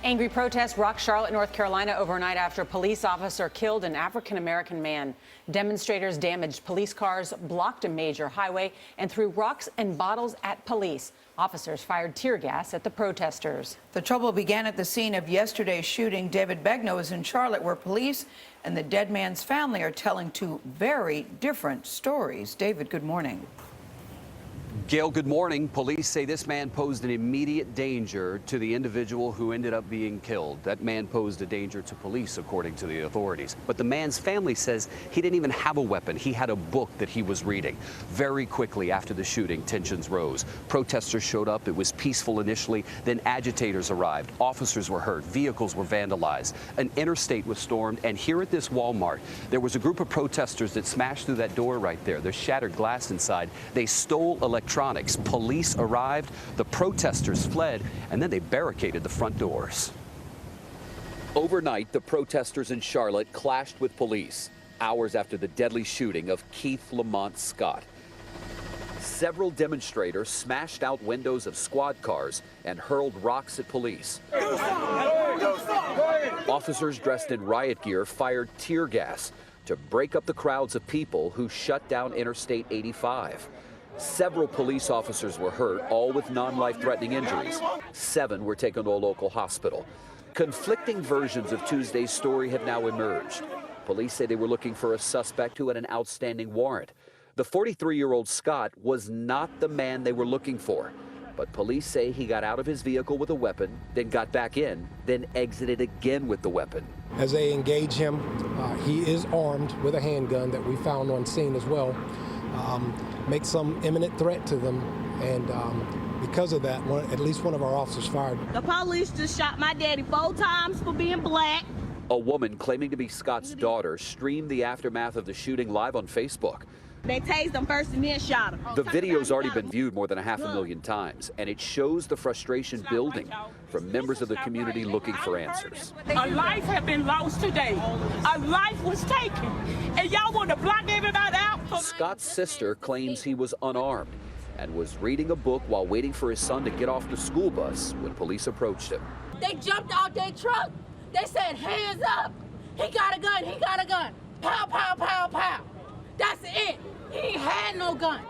Angry protests rocked Charlotte, North Carolina overnight after a police officer killed an African-American man. Demonstrators damaged police cars, blocked a major highway, and threw rocks and bottles at police. Officers fired tear gas at the protesters. The trouble began at the scene of yesterday's shooting. David Begnaud is in Charlotte, where police and the dead man's family are telling two very different stories. David, good morning. Gail, good morning. Police say this man posed an immediate danger to the individual who ended up being killed. That man posed a danger to police, according to the authorities. But the man's family says he didn't even have a weapon. He had a book that he was reading. Very quickly after the shooting, tensions rose. Protesters showed up. It was peaceful initially. Then agitators arrived. Officers were hurt. Vehicles were vandalized. An interstate was stormed. And here at this Walmart, there was a group of protesters that smashed through that door right there. There's shattered glass inside. They stole electronics. Police arrived, the protesters fled, and then they barricaded the front doors. Overnight, the protesters in Charlotte clashed with police, hours after the deadly shooting of Keith Lamont Scott. Several demonstrators smashed out windows of squad cars and hurled rocks at police. Officers dressed in riot gear fired tear gas to break up the crowds of people who shut down Interstate 85. Several police officers were hurt, all with non-life-threatening injuries. 7 were taken to a local hospital. Conflicting versions of Tuesday's story have now emerged. Police say they were looking for a suspect who had an outstanding warrant. The 43-year-old Scott was not the man they were looking for, but police say he got out of his vehicle with a weapon, then got back in, then exited again with the weapon. As they engage him, he is armed with a handgun that we found on scene as well. Makes some imminent threat to them, and because of that, at least one of our officers fired. The police just shot my daddy 4 times for being black. A woman claiming to be Scott's daughter streamed the aftermath of the shooting live on Facebook. They tased him first and then shot him. The video's already been viewed more than 500,000 times, and it shows the frustration building from members of the community looking for answers. A life had been lost today. A life was taken, and y'all want to block everybody out? Scott's sister claims he was unarmed and was reading a book while waiting for his son to get off the school bus when police approached him. They jumped out their truck. They said, hands up. He got a gun. He got a gun. Pow, pow, pow, pow. That's it. He ain't had no gun.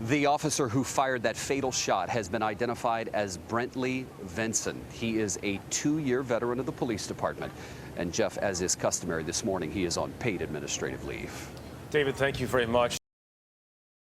The officer who fired that fatal shot has been identified as Brentley Vinson. He is a 2-year veteran of the police department. And Jeff, as is customary this morning, he is on paid administrative leave. David, thank you very much.